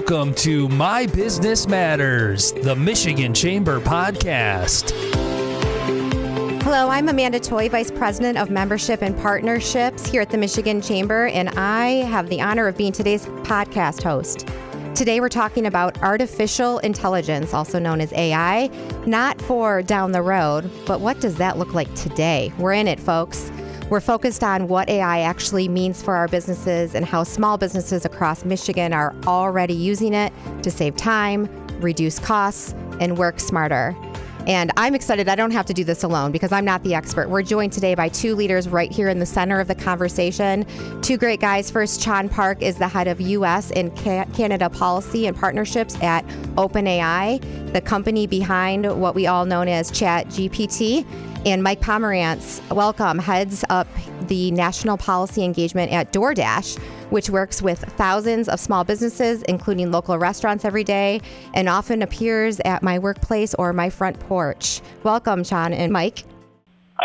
Welcome to My Business Matters, the Michigan Chamber podcast. Hello, I'm Amanda Toy, Vice President of Membership and Partnerships here at the Michigan Chamber, and I have the honor of being today's podcast host. Today we're talking about artificial intelligence, also known as AI, not for down the road, but what does that look like today? We're in it, folks. We're focused on what AI actually means for our businesses and how small businesses across Michigan are already using it to save time, reduce costs, and work smarter. And I'm excited I don't have to do this alone because I'm not the expert. We're joined today by two leaders right here in the center of the conversation. Two great guys. First, Sean Park is the head of U.S. and Canada policy and partnerships at OpenAI, the company behind what we all know as ChatGPT. And Mike Pomerantz, welcome, heads up the national policy engagement at DoorDash, which works with thousands of small businesses, including local restaurants every day, and often appears at my workplace or my front porch. Welcome, Sean and Mike.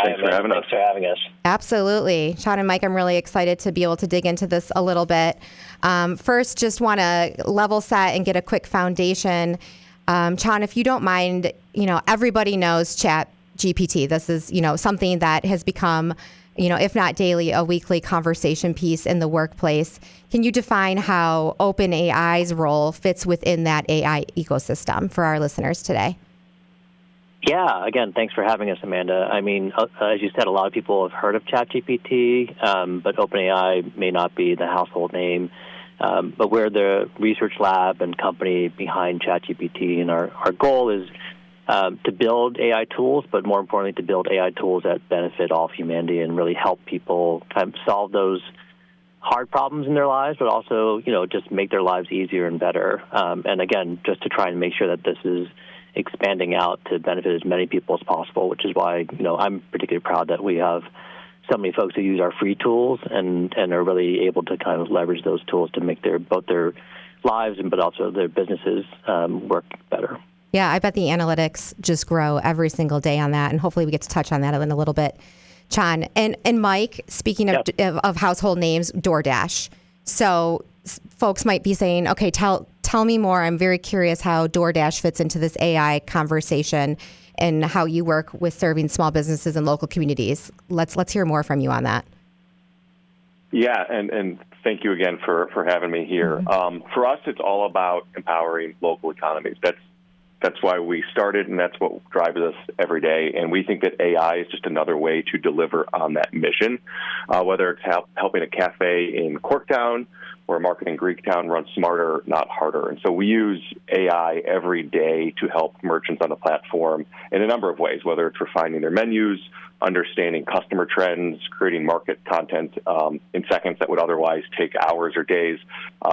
Thanks for having us. Absolutely. Sean and Mike, I'm really excited to be able to dig into this a little bit. First, just want to level set and get a quick foundation. Sean, if you don't mind, everybody knows ChatGPT. This is, something that has become, if not daily, a weekly conversation piece in the workplace. Can you define how OpenAI's role fits within that AI ecosystem for our listeners today? Yeah, again, thanks for having us, Amanda. I mean, as you said, a lot of people have heard of ChatGPT, but OpenAI may not be the household name. But we're the research lab and company behind ChatGPT, and our goal is to build AI tools, but more importantly, to build AI tools that benefit all of humanity and really help people kind of solve those hard problems in their lives, but also, just make their lives easier and better. And again, just to try and make sure that this is expanding out to benefit as many people as possible, which is why, I'm particularly proud that we have so many folks who use our free tools and are really able to kind of leverage those tools to make both their lives but also their businesses work better. Yeah, I bet the analytics just grow every single day on that, and hopefully we get to touch on that in a little bit. Sean and Mike, speaking of household names, DoorDash. So folks might be saying, okay, tell me more. I'm very curious how DoorDash fits into this AI conversation and how you work with serving small businesses and local communities. Let's hear more from you on that. Yeah, and thank you again for having me here. Mm-hmm. For us, it's all about empowering local economies. That's why we started, and that's what drives us every day. And we think that AI is just another way to deliver on that mission, whether it's helping a cafe in Corktown or a market in Greektown run smarter, not harder. And so we use AI every day to help merchants on the platform in a number of ways, whether it's refining their menus, understanding customer trends, creating market content in seconds that would otherwise take hours or days,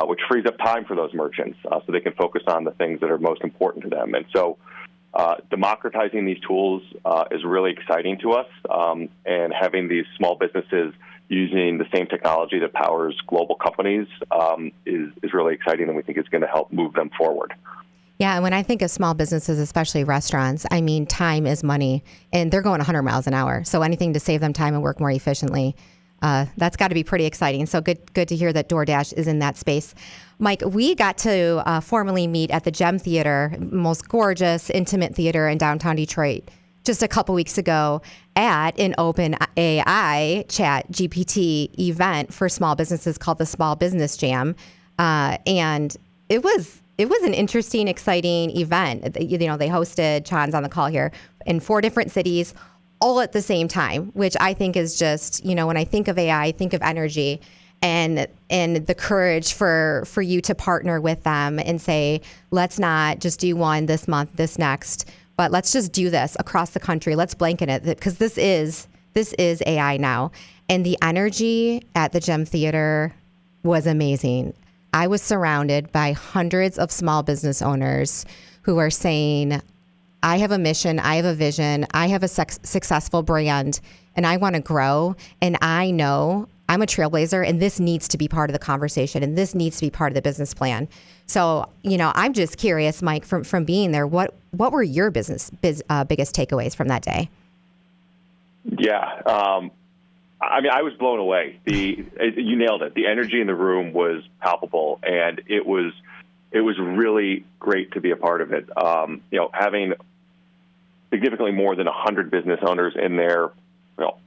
which frees up time for those merchants so they can focus on the things that are most important to them. And so democratizing these tools is really exciting to us, and having these small businesses using the same technology that powers global companies is really exciting, and we think it's going to help move them forward. Yeah, and when I think of small businesses, especially restaurants, I mean, time is money, and they're going 100 miles an hour. So anything to save them time and work more efficiently, that's got to be pretty exciting. So good to hear that DoorDash is in that space. Mike, we got to formally meet at the Gem Theater, most gorgeous, intimate theater in downtown Detroit, just a couple weeks ago at an OpenAI ChatGPT event for small businesses called the Small Business Jam. And it was an interesting, exciting event. They hosted, Sean's on the call here, in 4 different cities, all at the same time, which I think is just, when I think of AI, I think of energy and the courage for you to partner with them and say, let's not just do one this month, this next, but let's just do this across the country. Let's blanket it, because this is AI now. And the energy at the Gem Theater was amazing. I was surrounded by hundreds of small business owners who are saying, I have a mission, I have a vision, I have a successful brand, and I want to grow, and I know I'm a trailblazer, and this needs to be part of the conversation, and this needs to be part of the business plan. So, I'm just curious, Mike, from being there, what were your biggest takeaways from that day? Yeah, I was blown away. You nailed it. The energy in the room was palpable, and it was it was really great to be a part of it. Having significantly more than 100 business owners in there,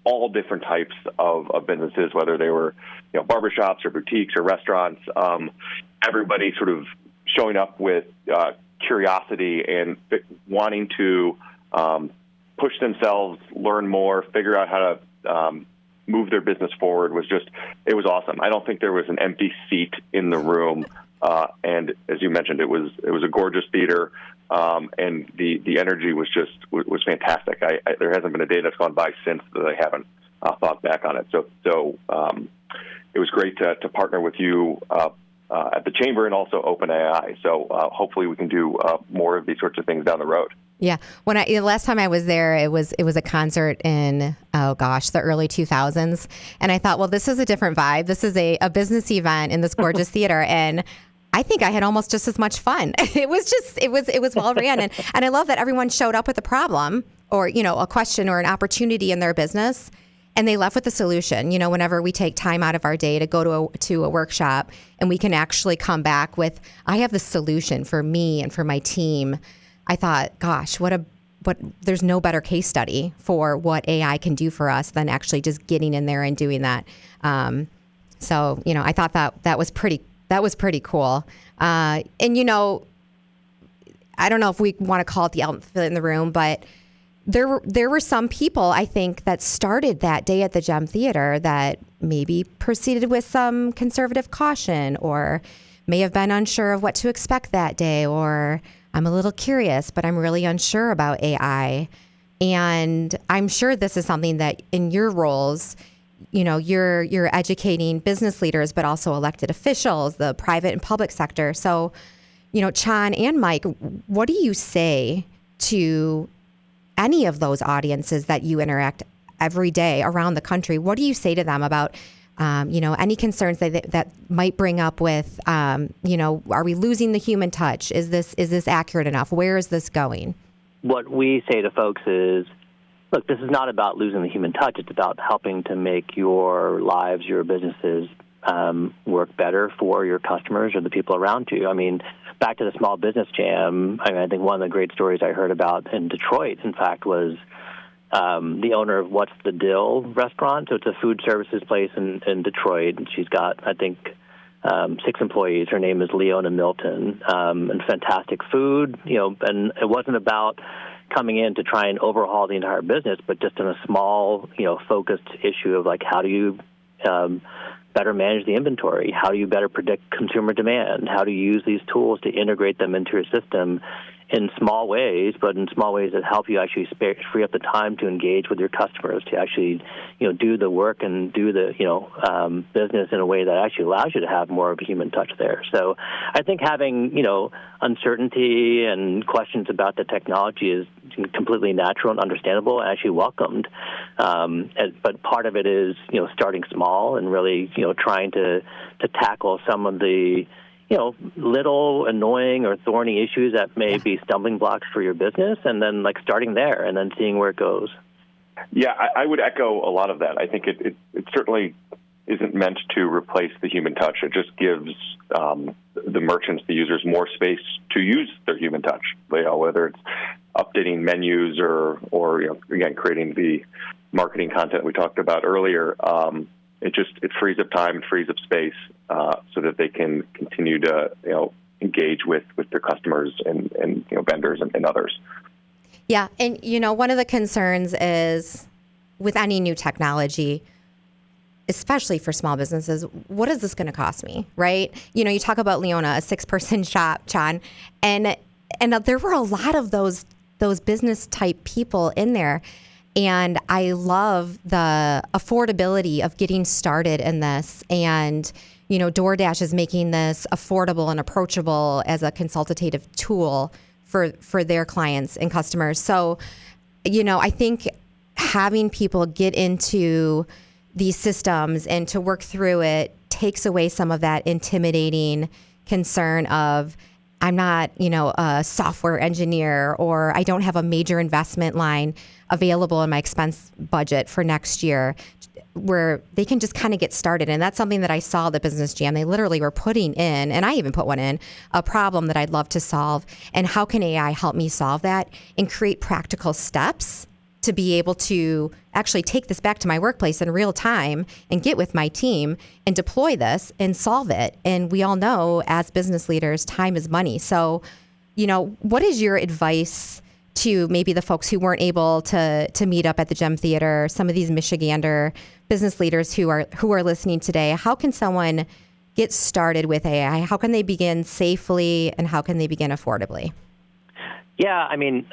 all different types of businesses, whether they were, barbershops or boutiques or restaurants. Everybody sort of showing up with curiosity and wanting to push themselves, learn more, figure out how to move their business forward it was awesome. I don't think there was an empty seat in the room. And as you mentioned, it was a gorgeous theater. And the energy was fantastic. There hasn't been a day that's gone by since that I haven't thought back on it. So it was great to partner with you at the Chamber and also OpenAI. So hopefully we can do more of these sorts of things down the road. Yeah. Last time I was there, it was a concert in, the early 2000s. And I thought, well, this is a different vibe. This is a business event in this gorgeous theater. And I think I had almost just as much fun. It was well ran. And I love that everyone showed up with a problem or, a question or an opportunity in their business. And they left with a solution. Whenever we take time out of our day to go to a workshop and we can actually come back with, I have the solution for me and for my team. I thought, gosh, there's no better case study for what AI can do for us than actually just getting in there and doing that. So, I thought that was pretty cool. And, I don't know if we want to call it the elephant in the room, but there were some people, I think, that started that day at the Gem Theater that maybe proceeded with some conservative caution or may have been unsure of what to expect that day, or I'm a little curious, but I'm really unsure about AI. And I'm sure this is something that in your roles, you're educating business leaders, but also elected officials, the private and public sector. So, Chan and Mike, what do you say to any of those audiences that you interact every day around the country? What do you say to them about, any concerns that might bring up with, are we losing the human touch? Is this accurate enough? Where is this going? What we say to folks is, look, this is not about losing the human touch. It's about helping to make your lives, your businesses work better for your customers or the people around you. I mean, back to the Small Business Jam, I think one of the great stories I heard about in Detroit, in fact, was the owner of What's the Dill restaurant. So it's a food services place in Detroit. And she's got, I think, 6 employees. Her name is Leona Milton, and fantastic food. And it wasn't about coming in to try and overhaul the entire business, but just in a small, focused issue of like, how do you better manage the inventory? How do you better predict consumer demand? How do you use these tools to integrate them into your system in small ways, but in small ways that help you actually free up the time to engage with your customers, to actually, do the work and do the, business in a way that actually allows you to have more of a human touch there. So I think having, uncertainty and questions about the technology is completely natural and understandable and actually welcomed. But part of it is, starting small and really, trying to tackle some of the, little annoying or thorny issues that may be stumbling blocks for your business, and then starting there and then seeing where it goes. Yeah, I would echo a lot of that. I think it certainly isn't meant to replace the human touch. It just gives the merchants, the users, more space to use their human touch. Whether it's updating menus or again, creating the marketing content we talked about earlier. It frees up time and frees up space so that they can continue to engage with their customers and vendors and others. Yeah, and one of the concerns is with any new technology, especially for small businesses, what is this going to cost me, right? You talk about Leona, a 6-person shop, Chan, and there were a lot of those business type people in there. And I love the affordability of getting started in this. And, DoorDash is making this affordable and approachable as a consultative tool for their clients and customers. So, I think having people get into these systems and to work through it takes away some of that intimidating concern of, I'm not, a software engineer, or I don't have a major investment line available in my expense budget for next year. where they can just kind of get started. And that's something that I saw at the Business Jam. They literally were putting in, and I even put one in, a problem that I'd love to solve. And how can AI help me solve that and create practical steps to be able to actually take this back to my workplace in real time and get with my team and deploy this and solve it. And we all know as business leaders, time is money. So, what is your advice to maybe the folks who weren't able to meet up at the Gem Theater, some of these Michigander business leaders who are listening today? How can someone get started with AI? How can they begin safely, and how can they begin affordably? Yeah, I mean,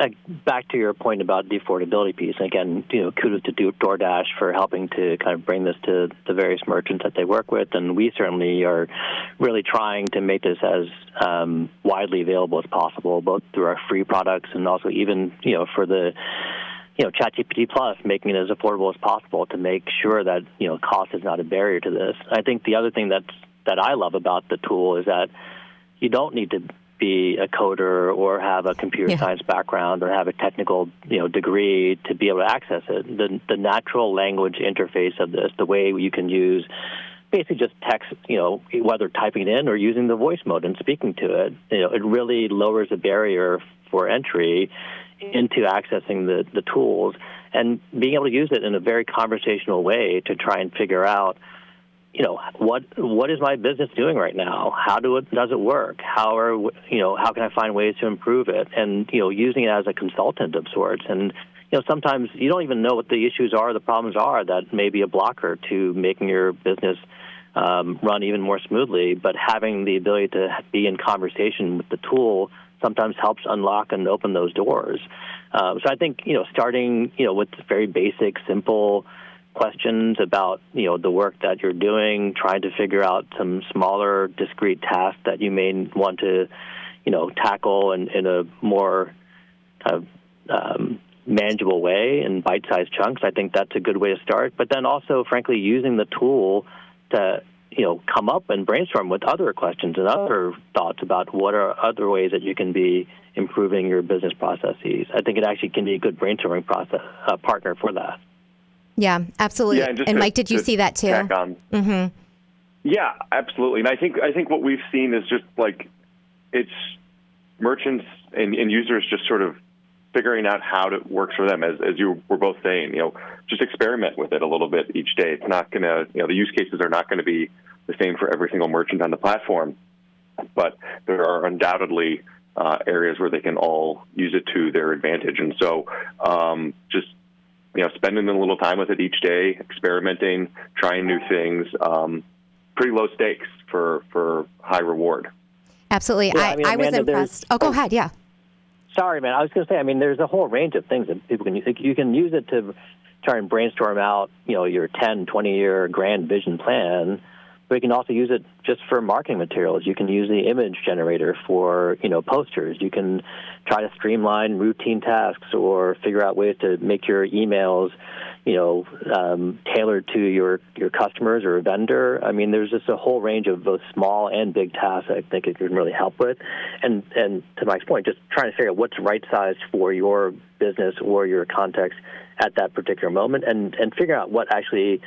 back to your point about the affordability piece. Again, kudos to DoorDash for helping to kind of bring this to the various merchants that they work with, and we certainly are really trying to make this as widely available as possible, both through our free products and also even for the ChatGPT Plus, making it as affordable as possible to make sure that cost is not a barrier to this. I think the other thing that I love about the tool is that you don't need to be a coder or have a computer science background or have a technical degree to be able to access it. The natural language interface of this, the way you can use basically just text, whether typing it in or using the voice mode and speaking to it, it really lowers the barrier for entry into accessing the tools and being able to use it in a very conversational way to try and figure out what is my business doing right now? How does it work? How can I find ways to improve it? And using it as a consultant of sorts. And sometimes you don't even know what the issues are, the problems are that may be a blocker to making your business run even more smoothly. But having the ability to be in conversation with the tool sometimes helps unlock and open those doors. So I think starting with very basic, simple questions about the work that you're doing, trying to figure out some smaller, discrete tasks that you may want to tackle in a more kind of manageable way in bite-sized chunks. I think that's a good way to start. But then also, frankly, using the tool to come up and brainstorm with other questions and other thoughts about what are other ways that you can be improving your business processes. I think it actually can be a good brainstorming partner for that. Yeah, absolutely. Yeah, and Mike, did you see that too? Mm-hmm. Yeah, absolutely. And I think what we've seen is just like it's merchants and users just sort of figuring out how it works for them. As you were both saying, just experiment with it a little bit each day. It's not going to, the use cases are not going to be the same for every single merchant on the platform, but there are undoubtedly areas where they can all use it to their advantage. And so just spending a little time with it each day, experimenting, trying new things, pretty low stakes for high reward. Absolutely. Yeah, I was impressed. Oh, go ahead. Yeah. Sorry, man. I was going to say, there's a whole range of things that people can use. You can use it to try and brainstorm out, your 10, 20-year grand vision plan, but you can also use it just for marketing materials. You can use the image generator for, posters. You can try to streamline routine tasks or figure out ways to make your emails, tailored to your customers or a vendor. There's just a whole range of both small and big tasks I think it can really help with. And to Mike's point, just trying to figure out what's right-sized for your business or your context at that particular moment and figure out what actually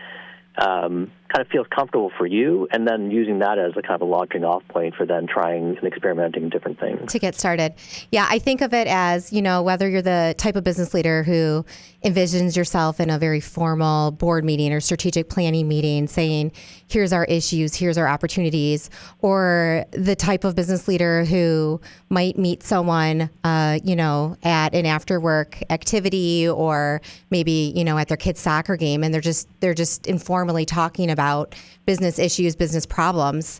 kind of feels comfortable for you, and then using that as a kind of a launching off point for then trying and experimenting different things. To get started. Yeah, I think of it as, whether you're the type of business leader who envisions yourself in a very formal board meeting or strategic planning meeting saying, here's our issues, here's our opportunities, or the type of business leader who might meet someone, at an after-work activity or maybe, at their kid's soccer game, and they're just informally talking about business issues, business problems.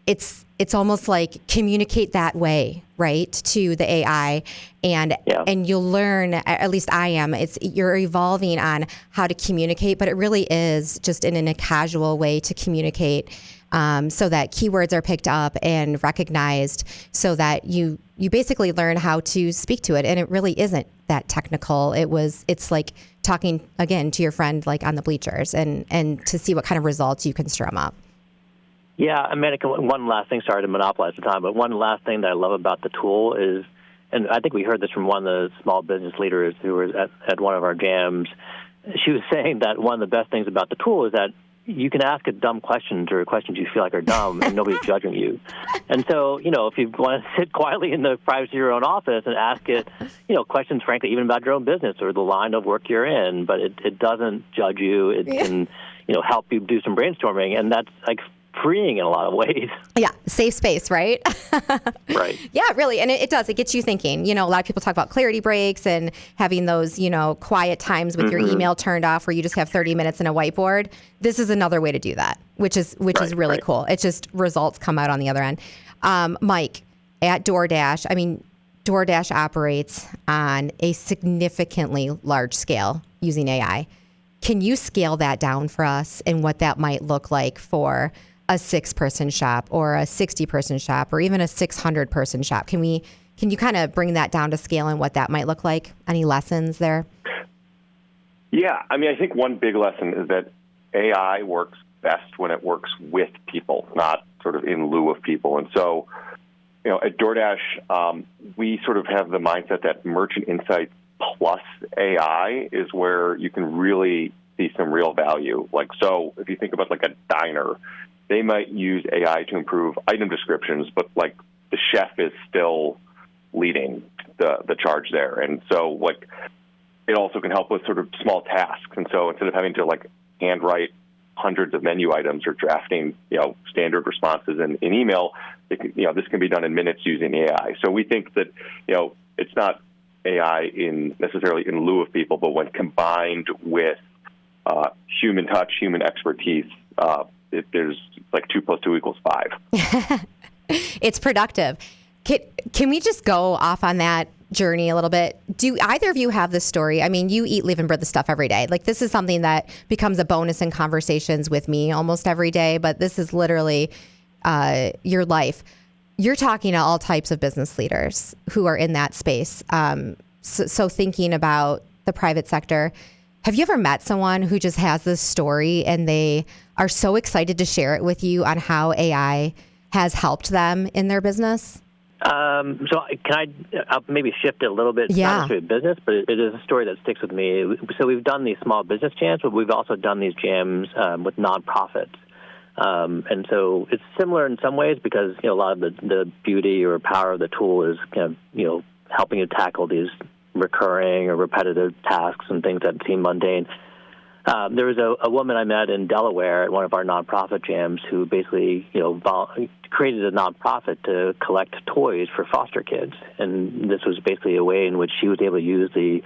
It's almost like communicate that way, right, to the AI, and you'll learn. At least I am. You're evolving on how to communicate, but it really is just in a casual way to communicate, so that keywords are picked up and recognized, so that you basically learn how to speak to it, and it really isn't that technical. It's like talking again to your friend like on the bleachers, and to see what kind of results you can strum up. Yeah, America, one last thing, sorry to monopolize the time, but one last thing that I love about the tool is, and I think we heard this from one of the small business leaders who was at one of our jams, she was saying that one of the best things about the tool is that you can ask it dumb questions or questions you feel like are dumb, and nobody's judging you. And so, if you want to sit quietly in the privacy of your own office and ask it, questions, frankly, even about your own business or the line of work you're in, but it doesn't judge you. It can, help you do some brainstorming, and that's like freeing in a lot of ways. Yeah, safe space, right? Right. Yeah, really. And it does. It gets you thinking. A lot of people talk about clarity breaks and having those, quiet times with your email turned off where you just have 30 minutes in a whiteboard. This is another way to do that, which is really cool. It's just results come out on the other end. Mike, at DoorDash, DoorDash operates on a significantly large scale using AI. Can you scale that down for us and what that might look like for a 6-person shop or a 60-person shop or even a 600-person shop? Can you kind of bring that down to scale and what that might look like? Any lessons there? Yeah, I think one big lesson is that AI works best when it works with people, not sort of in lieu of people. And so, at DoorDash, we sort of have the mindset that merchant insights plus AI is where you can really see some real value. So if you think about a diner, they might use AI to improve item descriptions, but the chef is still leading the charge there. And so it also can help with sort of small tasks. And so instead of having to handwrite hundreds of menu items or drafting, standard responses in email, this can be done in minutes using AI. So we think that, it's not AI necessarily in lieu of people, but when combined with human touch, human expertise, there's 2 + 2 = 5. It's productive. Can we just go off on that journey a little bit? Do either of you have this story? You eat, live, and breathe the stuff every day. This is something that becomes a bonus in conversations with me almost every day, but this is literally your life. You're talking to all types of business leaders who are in that space. So thinking about the private sector, have you ever met someone who just has this story and they are so excited to share it with you on how AI has helped them in their business? So I'll maybe shift it a little bit. It's not necessarily business, but it is a story that sticks with me. So we've done these small business jams, but we've also done these jams with nonprofits. And so it's similar in some ways because, a lot of the beauty or power of the tool is, helping you tackle these recurring or repetitive tasks and things that seem mundane. There was a woman I met in Delaware at one of our nonprofit jams who basically, created a nonprofit to collect toys for foster kids. And this was basically a way in which she was able to use the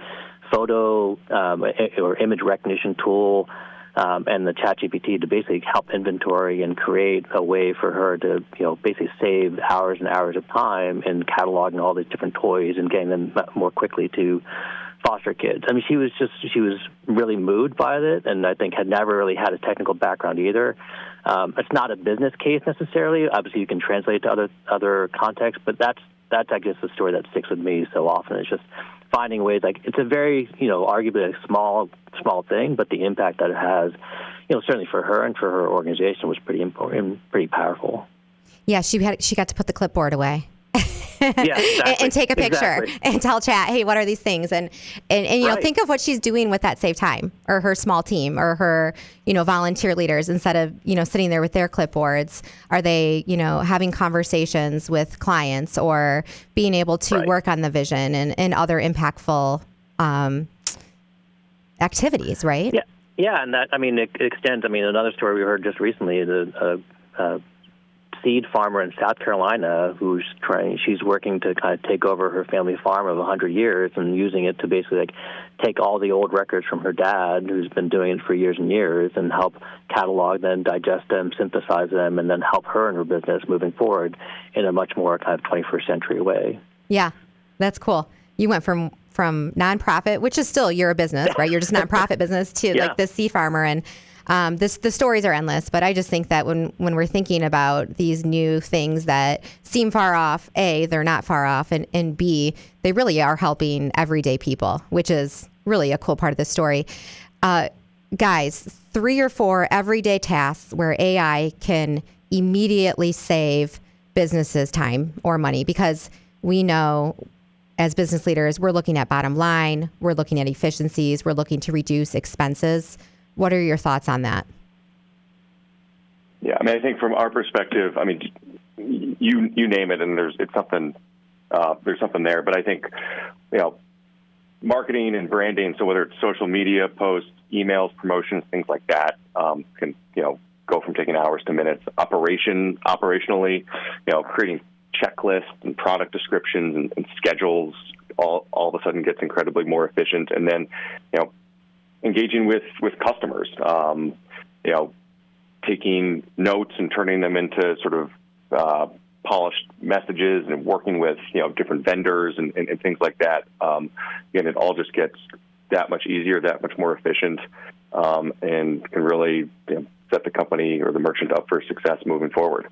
photo or image recognition tool and the ChatGPT to basically help inventory and create a way for her to, basically save hours and hours of time in cataloging all these different toys and getting them more quickly to foster kids. She was really moved by it, and I think had never really had a technical background either. It's not a business case necessarily. Obviously, you can translate it to other contexts, but that's I guess the story that sticks with me so often. It's just finding ways. It's a very arguably a small thing, but the impact that it has, certainly for her and for her organization was pretty important, pretty powerful. Yeah, she got to put the clipboard away. Yeah, exactly. and take a picture and tell Chat, hey, what are these things? And right. Think of what she's doing with that saved time, or her small team, or her volunteer leaders. Instead of sitting there with their clipboards, are they having conversations with clients or being able to work on the vision and other impactful activities, right? Yeah, and that it extends. Another story we heard just recently, the seed farmer in South Carolina she's working to kind of take over her family farm of 100 years and using it to basically take all the old records from her dad, who's been doing it for years and years, and help catalog them, digest them, synthesize them, and then help her in her business moving forward in a much more kind of 21st century way. Yeah, that's cool. You went from nonprofit, which is still you're a business, right? You're just nonprofit business, to this seed farmer. And the stories are endless, but I just think that when we're thinking about these new things that seem far off, A, they're not far off, and B, they really are helping everyday people, which is really a cool part of the story. Guys, 3 or 4 everyday tasks where AI can immediately save businesses time or money, because we know as business leaders, we're looking at bottom line, we're looking at efficiencies, we're looking to reduce expenses. What are your thoughts on that? Yeah, I mean, I think from our perspective, I mean, you name it, and there's something there. But I think, marketing and branding, so whether it's social media posts, emails, promotions, things like that, can go from taking hours to minutes. Operationally, creating checklists and product descriptions and schedules all of a sudden gets incredibly more efficient. And then, engaging with customers, taking notes and turning them into sort of polished messages and working with different vendors and things like that. Again, it all just gets that much easier, that much more efficient, and can really set the company or the merchant up for success moving forward.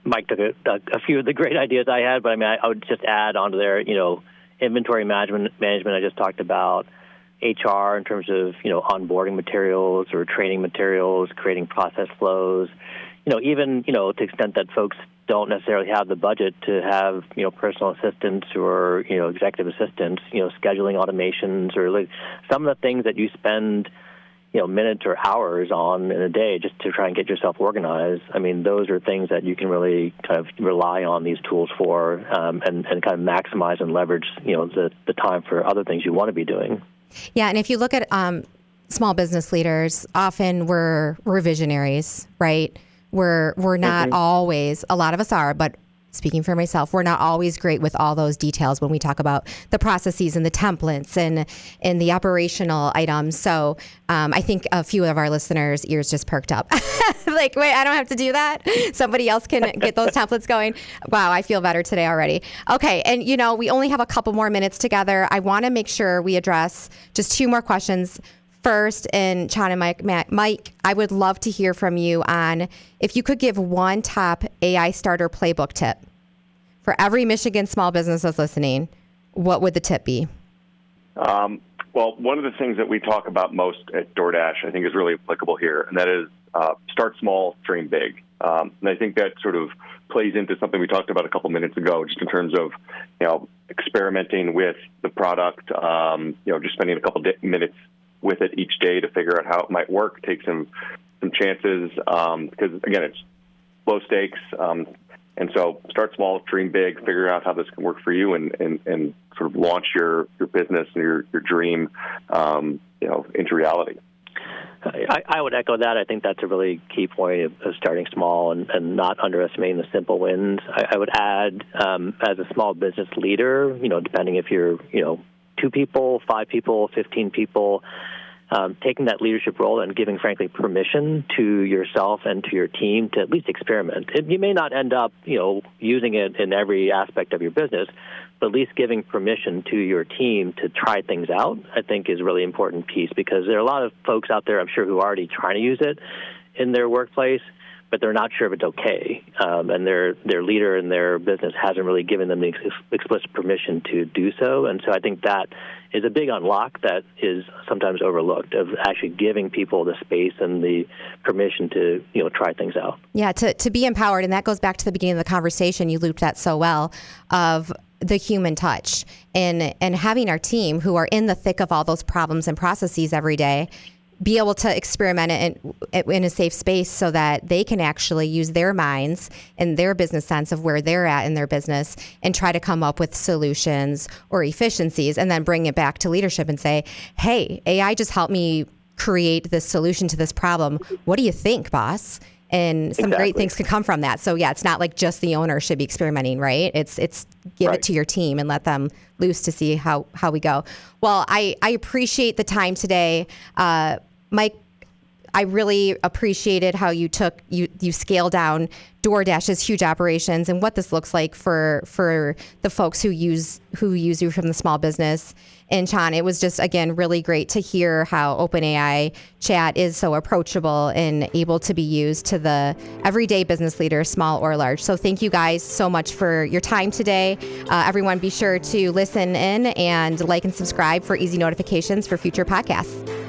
Mike took a few of the great ideas I had, but I mean, I would just add onto there, inventory management I just talked about, HR in terms of, onboarding materials or training materials, creating process flows, even, to the extent that folks don't necessarily have the budget to have, personal assistants or, executive assistants, scheduling automations or like some of the things that you spend, minutes or hours on in a day just to try and get yourself organized. I mean, those are things that you can really kind of rely on these tools for and kind of maximize and leverage, the time for other things you want to be doing. Yeah, and if you look at small business leaders, often we're visionaries, right? We're not always, a lot of us are, but speaking for myself, we're not always great with all those details when we talk about the processes and the templates and the operational items. So I think a few of our listeners' ears just perked up. Like, wait, I don't have to do that? Somebody else can get those templates going? Wow, I feel better today already. Okay, and we only have a couple more minutes together. I want to make sure we address just two more questions. First, and Sean and Mike, I would love to hear from you on if you could give one top AI starter playbook tip for every Michigan small business that's listening. What would the tip be? Well, one of the things that we talk about most at DoorDash, I think, is really applicable here, and that is start small, dream big. And I think that sort of plays into something we talked about a couple minutes ago, just in terms of experimenting with the product. Just spending a couple minutes with it each day to figure out how it might work, take some chances, because, again, it's low stakes. And so start small, dream big, figure out how this can work for you and sort of launch your business and your dream, into reality. I would echo that. I think that's a really key point of starting small and not underestimating the simple wins. I would add, as a small business leader, depending if you're, 2 people, 5 people, 15 people, taking that leadership role and giving, frankly, permission to yourself and to your team to at least experiment. You may not end up, using it in every aspect of your business, but at least giving permission to your team to try things out, I think, is a really important piece, because there are a lot of folks out there, I'm sure, who are already trying to use it in their workplace, but they're not sure if it's okay, and their leader in their business hasn't really given them the explicit permission to do so. And so I think that is a big unlock that is sometimes overlooked, of actually giving people the space and the permission to try things out. Yeah, to be empowered, and that goes back to the beginning of the conversation. You looped that so well, of the human touch and having our team, who are in the thick of all those problems and processes every day, be able to experiment in a safe space so that they can actually use their minds and their business sense of where they're at in their business and try to come up with solutions or efficiencies, and then bring it back to leadership and say, hey, AI just helped me create this solution to this problem. What do you think, boss? And some great things can come from that. So yeah, it's not like just the owner should be experimenting, right? It's give it to your team and let them loose to see how we go. Well, I appreciate the time today. Mike, I really appreciated how you scaled down DoorDash's huge operations and what this looks like for the folks who use you from the small business. And Sean, it was just, again, really great to hear how OpenAI chat is so approachable and able to be used to the everyday business leader, small or large. So thank you guys so much for your time today. Everyone, be sure to listen in and like and subscribe for easy notifications for future podcasts.